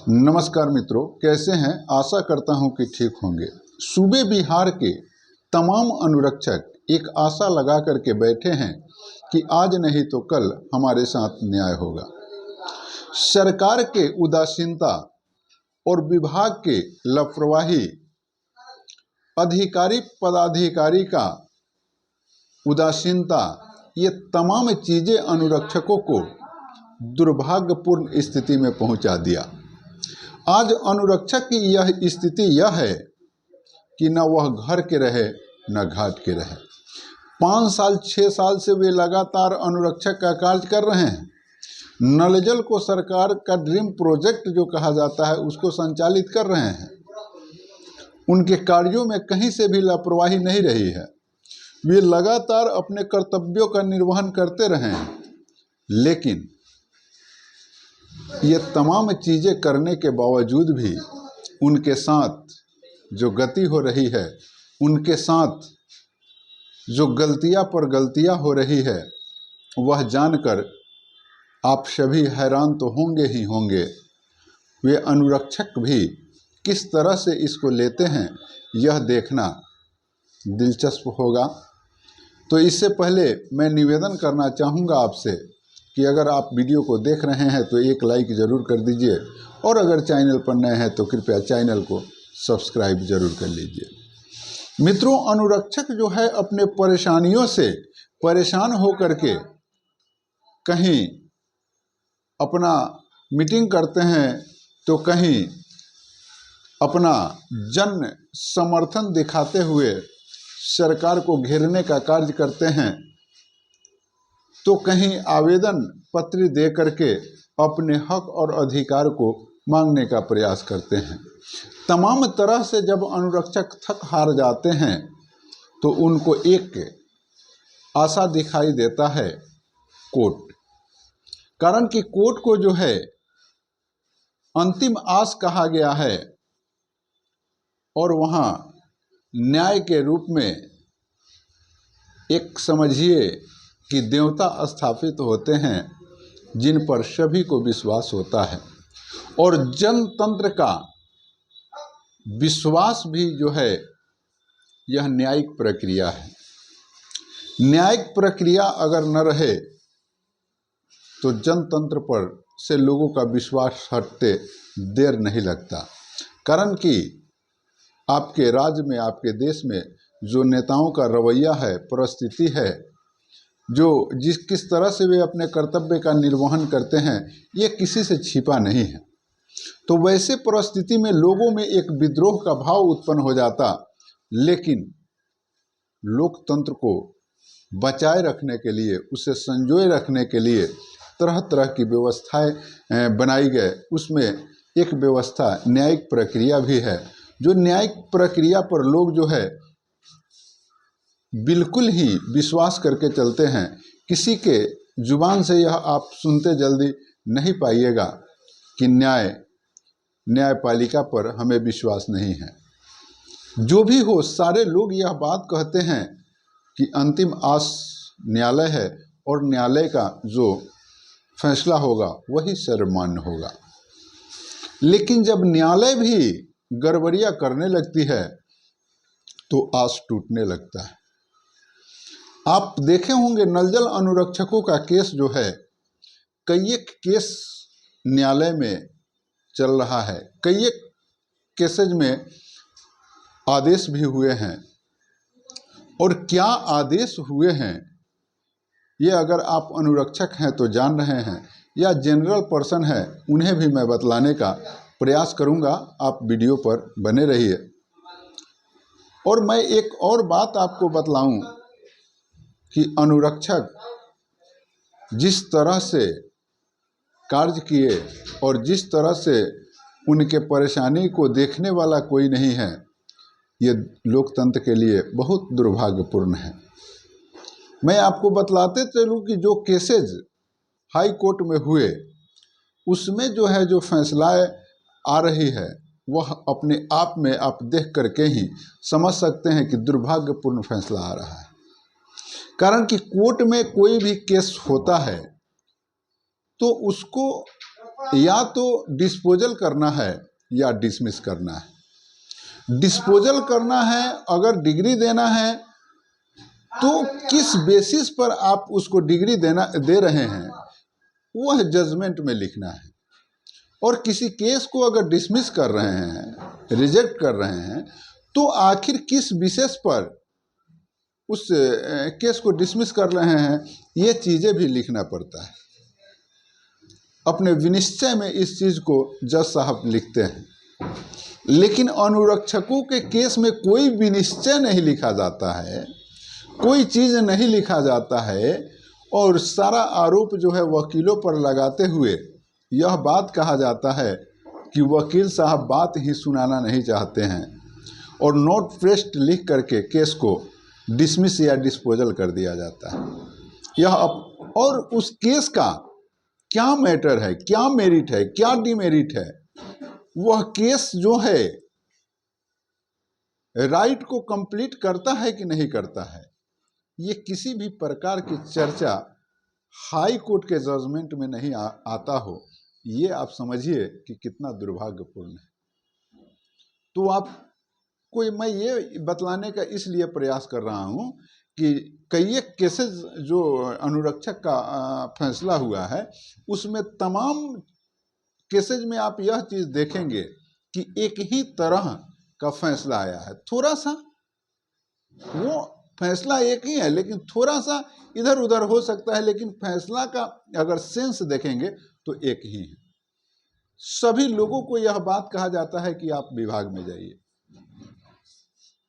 नमस्कार मित्रों, कैसे हैं? आशा करता हूं कि ठीक होंगे। सूबे बिहार के तमाम अनुरक्षक एक आशा लगा करके बैठे हैं कि आज नहीं तो कल हमारे साथ न्याय होगा। सरकार के उदासीनता और विभाग के लापरवाही, अधिकारी पदाधिकारी का उदासीनता, ये तमाम चीज़ें अनुरक्षकों को दुर्भाग्यपूर्ण स्थिति में पहुंचा दिया। आज अनुरक्षक की यह स्थिति यह है कि न वह घर के रहे न घाट के रहे। 5 साल 6 साल से वे लगातार अनुरक्षक का कार्य कर रहे हैं। नल जल को सरकार का ड्रीम प्रोजेक्ट जो कहा जाता है उसको संचालित कर रहे हैं। उनके कार्यों में कहीं से भी लापरवाही नहीं रही है। वे लगातार अपने कर्तव्यों का निर्वहन करते रहे हैं, लेकिन ये तमाम चीज़ें करने के बावजूद भी उनके साथ जो गति हो रही है, उनके साथ जो गलतियां पर गलतियां हो रही है, वह जानकर आप सभी हैरान तो होंगे ही होंगे। वे अनुरक्षक भी किस तरह से इसको लेते हैं, यह देखना दिलचस्प होगा। तो इससे पहले मैं निवेदन करना चाहूँगा आपसे कि अगर आप वीडियो को देख रहे हैं तो एक लाइक ज़रूर कर दीजिए, और अगर चैनल पर नए हैं तो कृपया चैनल को सब्सक्राइब ज़रूर कर लीजिए। मित्रों, अनुरक्षक जो है अपने परेशानियों से परेशान होकर के कहीं अपना मीटिंग करते हैं तो कहीं अपना जन समर्थन दिखाते हुए सरकार को घेरने का कार्य करते हैं, तो कहीं आवेदन पत्र दे करके अपने हक और अधिकार को मांगने का प्रयास करते हैं। तमाम तरह से जब अनुरक्षक थक हार जाते हैं तो उनको एक आशा दिखाई देता है, कोर्ट। कारण कि कोर्ट को जो है अंतिम आस कहा गया है, और वहाँ न्याय के रूप में एक समझिए कि देवता स्थापित होते हैं जिन पर सभी को विश्वास होता है, और जनतंत्र का विश्वास भी जो है यह न्यायिक प्रक्रिया है। न्यायिक प्रक्रिया अगर न रहे तो जनतंत्र पर से लोगों का विश्वास हटते देर नहीं लगता। कारण कि आपके राज्य में, आपके देश में जो नेताओं का रवैया है, परिस्थिति है, जो किस तरह से वे अपने कर्तव्य का निर्वहन करते हैं, ये किसी से छिपा नहीं है। तो वैसे परिस्थिति में लोगों में एक विद्रोह का भाव उत्पन्न हो जाता, लेकिन लोकतंत्र को बचाए रखने के लिए, उसे संजोए रखने के लिए तरह तरह की व्यवस्थाएं बनाई गए। उसमें एक व्यवस्था न्यायिक प्रक्रिया भी है। जो न्यायिक प्रक्रिया पर लोग जो है बिल्कुल ही विश्वास करके चलते हैं। किसी के जुबान से यह आप सुनते जल्दी नहीं पाइएगा कि न्यायपालिका पर हमें विश्वास नहीं है। जो भी हो, सारे लोग यह बात कहते हैं कि अंतिम आस न्यायालय है, और न्यायालय का जो फैसला होगा वही सर्वमान्य होगा। लेकिन जब न्यायालय भी गड़बड़ियां करने लगती है तो आस टूटने लगता है। आप देखे होंगे नल जल अनुरक्षकों का केस जो है, कई एक केस न्यायालय में चल रहा है, कई एक केसेज में आदेश भी हुए हैं। और क्या आदेश हुए हैं ये अगर आप अनुरक्षक हैं तो जान रहे हैं, या जनरल पर्सन है उन्हें भी मैं बतलाने का प्रयास करूंगा। आप वीडियो पर बने रहिए। और मैं एक और बात आपको बतलाऊं कि अनुरक्षक जिस तरह से कार्य किए और जिस तरह से उनके परेशानी को देखने वाला कोई नहीं है, ये लोकतंत्र के लिए बहुत दुर्भाग्यपूर्ण है। मैं आपको बतलाते चलूँ कि जो केसेज हाई कोर्ट में हुए, उसमें जो है जो फैसलाएं आ रही है, वह अपने आप में आप देख करके ही समझ सकते हैं कि दुर्भाग्यपूर्ण फैसला आ रहा है। कारण कि कोर्ट में कोई भी केस होता है तो उसको या तो डिस्पोजल करना है या डिसमिस करना है। डिस्पोजल करना है, अगर डिग्री देना है तो किस बेसिस पर आप उसको डिग्री दे रहे हैं वह जजमेंट में लिखना है। और किसी केस को अगर डिसमिस कर रहे हैं, रिजेक्ट कर रहे हैं, तो आखिर किस विशेष पर उस केस को डिसमिस कर रहे हैं ये चीज़ें भी लिखना पड़ता है। अपने विनिश्चय में इस चीज़ को जज साहब लिखते हैं। लेकिन अनुरक्षकों के केस में कोई विनिश्चय नहीं लिखा जाता है, कोई चीज़ नहीं लिखा जाता है, और सारा आरोप जो है वकीलों पर लगाते हुए यह बात कहा जाता है कि वकील साहब बात ही सुनाना नहीं चाहते हैं, और नोट प्रेस्ड लिख करके केस को डिसमिस या डिस्पोजल कर दिया जाता है। और उस केस का क्या मैटर है, क्या मेरिट है, क्या डिमेरिट है, वह केस जो है राइट को कंप्लीट करता है कि नहीं करता है, ये किसी भी प्रकार की चर्चा हाई कोर्ट के जजमेंट में नहीं आता हो, ये आप समझिए कि कितना दुर्भाग्यपूर्ण है। तो मैं ये बतलाने का इसलिए प्रयास कर रहा हूँ कि कई एक केसेस जो अनुरक्षक का फैसला हुआ है, उसमें तमाम केसेज में आप यह चीज़ देखेंगे कि एक ही तरह का फैसला आया है। थोड़ा सा वो फैसला एक ही है, लेकिन थोड़ा सा इधर उधर हो सकता है, लेकिन फैसला का अगर सेंस देखेंगे तो एक ही है। सभी लोगों को यह बात कहा जाता है कि आप विभाग में जाइए।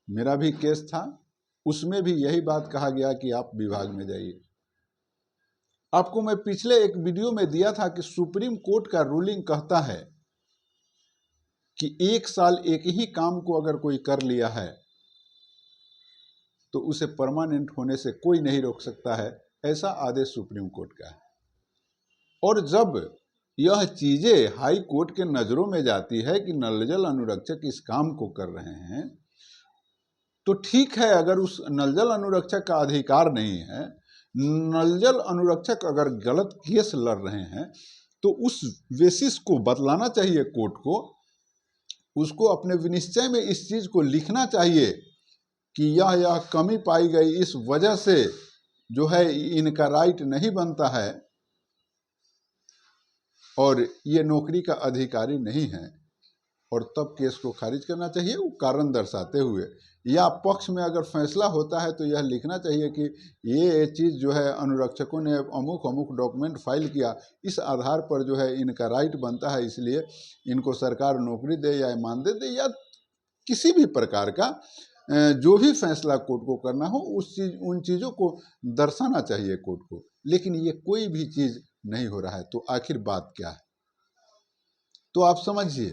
मेरा भी केस था, उसमें भी यही बात कहा गया कि आप विभाग में जाइए। आपको मैं पिछले एक वीडियो में दिया था कि सुप्रीम कोर्ट का रूलिंग कहता है कि 1 साल एक ही काम को अगर कोई कर लिया है तो उसे परमानेंट होने से कोई नहीं रोक सकता है, ऐसा आदेश सुप्रीम कोर्ट का है। और जब यह चीजें हाई कोर्ट के नजरों में जाती है कि नलजल अनुरक्षक इस काम को कर रहे हैं, तो ठीक है, अगर उस नलजल अनुरक्षक का अधिकार नहीं है, नलजल अनुरक्षक अगर गलत केस लड़ रहे हैं, तो उस बेसिस को बतलाना चाहिए कोर्ट को, उसको अपने विनिश्चय में इस चीज को लिखना चाहिए कि यह कमी पाई गई, इस वजह से जो है इनका राइट नहीं बनता है और ये नौकरी का अधिकारी नहीं है, और तब केस को खारिज करना चाहिए वो कारण दर्शाते हुए। या पक्ष में अगर फैसला होता है तो यह लिखना चाहिए कि ये चीज़ जो है अनुरक्षकों ने अमुक अमुक डॉक्यूमेंट फाइल किया, इस आधार पर जो है इनका राइट बनता है, इसलिए इनको सरकार नौकरी दे या मानदेय दे, या किसी भी प्रकार का जो भी फैसला कोर्ट को करना हो उन चीज़ों को दर्शाना चाहिए कोर्ट को। लेकिन ये कोई भी चीज़ नहीं हो रहा है, तो आखिर बात क्या है? तो आप समझिए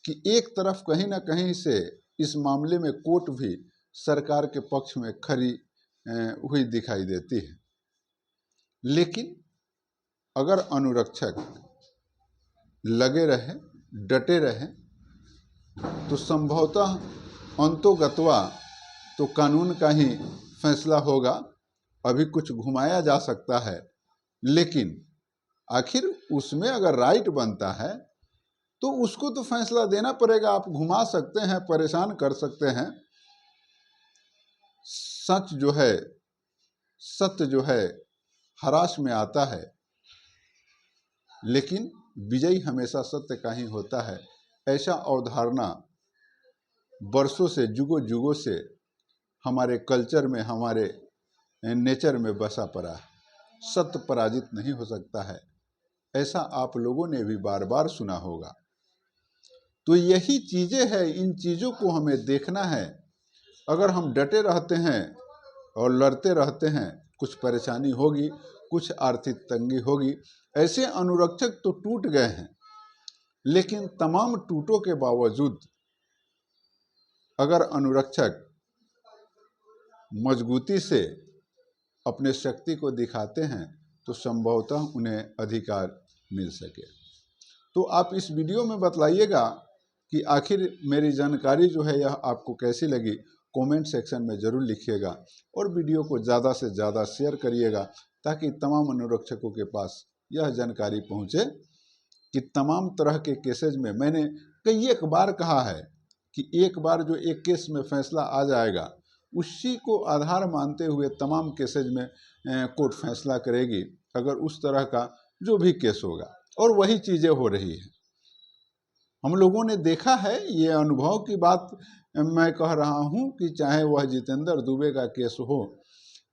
कि एक तरफ कहीं ना कहीं से इस मामले में कोर्ट भी सरकार के पक्ष में खड़ी हुई दिखाई देती है। लेकिन अगर अनुरक्षक लगे रहे, डटे रहे, तो संभवतः अंतोगत्वा तो कानून का ही फैसला होगा। अभी कुछ घुमाया जा सकता है, लेकिन आखिर उसमें अगर राइट बनता है तो उसको तो फैसला देना पड़ेगा। आप घुमा सकते हैं, परेशान कर सकते हैं, सच जो है, सत्य जो है हराश में आता है, लेकिन विजयी हमेशा सत्य का ही होता है। ऐसा अवधारणा वर्षों से, जुगों जुगों से हमारे कल्चर में, हमारे नेचर में बसा पड़ा है। सत्य पराजित नहीं हो सकता है, ऐसा आप लोगों ने भी बार बार सुना होगा। तो यही चीज़ें हैं, इन चीज़ों को हमें देखना है। अगर हम डटे रहते हैं और लड़ते रहते हैं, कुछ परेशानी होगी, कुछ आर्थिक तंगी होगी। ऐसे अनुरक्षक तो टूट गए हैं, लेकिन तमाम टूटों के बावजूद अगर अनुरक्षक मजबूती से अपने शक्ति को दिखाते हैं तो संभवतः उन्हें अधिकार मिल सके। तो आप इस वीडियो में बतलाइएगा कि आखिर मेरी जानकारी जो है यह आपको कैसी लगी। कमेंट सेक्शन में ज़रूर लिखिएगा और वीडियो को ज़्यादा से ज़्यादा शेयर करिएगा ताकि तमाम अनुरक्षकों के पास यह जानकारी पहुँचे कि तमाम तरह के केसेज में मैंने कई एक बार कहा है कि एक बार जो एक केस में फैसला आ जाएगा उसी को आधार मानते हुए तमाम केसेज में कोर्ट फैसला करेगी, अगर उस तरह का जो भी केस होगा। और वही चीज़ें हो रही है, हम लोगों ने देखा है, ये अनुभव की बात मैं कह रहा हूँ कि चाहे वह जितेंद्र दुबे का केस हो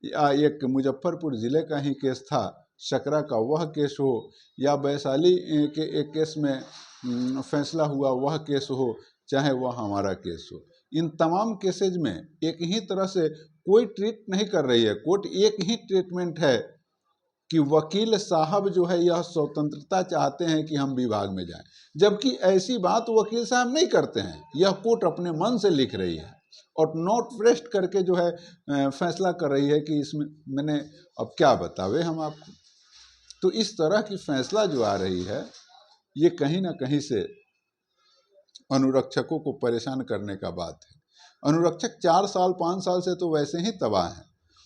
या एक मुजफ्फरपुर ज़िले का ही केस था सकरा का वह केस हो, या वैशाली के एक केस में फैसला हुआ वह केस हो, चाहे वह हमारा केस हो, इन तमाम केसेज में एक ही तरह से कोई ट्रीट नहीं कर रही है कोर्ट। एक ही ट्रीटमेंट है कि वकील साहब जो है यह स्वतंत्रता चाहते हैं कि हम विभाग में जाएं, जबकि ऐसी बात वकील साहब नहीं करते हैं। यह कोर्ट अपने मन से लिख रही है और नोट प्रेस्ट करके जो है फैसला कर रही है कि इसमें मैंने अब क्या बतावे हम आपको। तो इस तरह की फैसला जो आ रही है ये कहीं ना कहीं से अनुरक्षकों को परेशान करने का बात है। अनुरक्षक 4 साल 5 साल से तो वैसे ही तबाह हैं,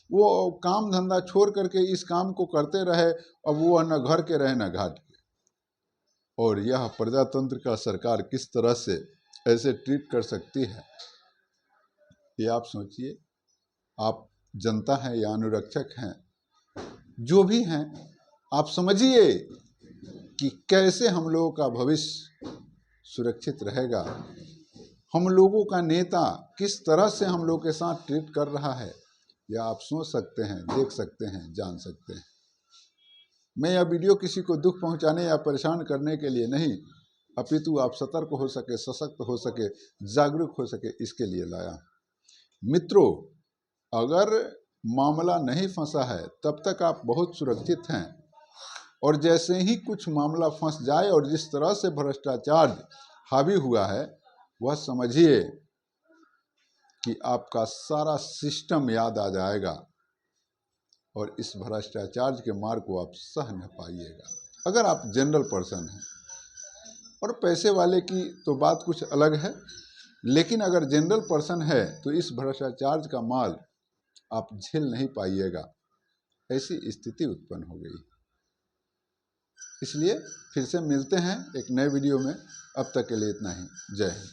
वो काम धंधा छोड़ करके इस काम को करते रहे, अब वो न घर के रहे न घाट के। और यह प्रजातंत्र का सरकार किस तरह से ऐसे ट्रीट कर सकती है, ये आप सोचिए। आप जनता हैं या अनुरक्षक हैं, जो भी हैं, आप समझिए कि कैसे हम लोगों का भविष्य सुरक्षित रहेगा। हम लोगों का नेता किस तरह से हम लोग के साथ ट्रीट कर रहा है, या आप सोच सकते हैं, देख सकते हैं, जान सकते हैं। मैं यह वीडियो किसी को दुख पहुंचाने या परेशान करने के लिए नहीं, अपितु आप सतर्क हो सके, सशक्त हो सके, जागरूक हो सके, इसके लिए लाया। मित्रों, अगर मामला नहीं फंसा है तब तक आप बहुत सुरक्षित हैं, और जैसे ही कुछ मामला फंस जाए और जिस तरह से भ्रष्टाचार हावी हुआ है, वह समझिए कि आपका सारा सिस्टम याद आ जाएगा और इस भ्रष्टाचार के मार को आप सह न पाइएगा। अगर आप जनरल पर्सन हैं, और पैसे वाले की तो बात कुछ अलग है, लेकिन अगर जनरल पर्सन है तो इस भ्रष्टाचार का माल आप झेल नहीं पाइएगा, ऐसी स्थिति उत्पन्न हो गई। इसलिए फिर से मिलते हैं एक नए वीडियो में, अब तक के लिए इतना ही। जय हिंद।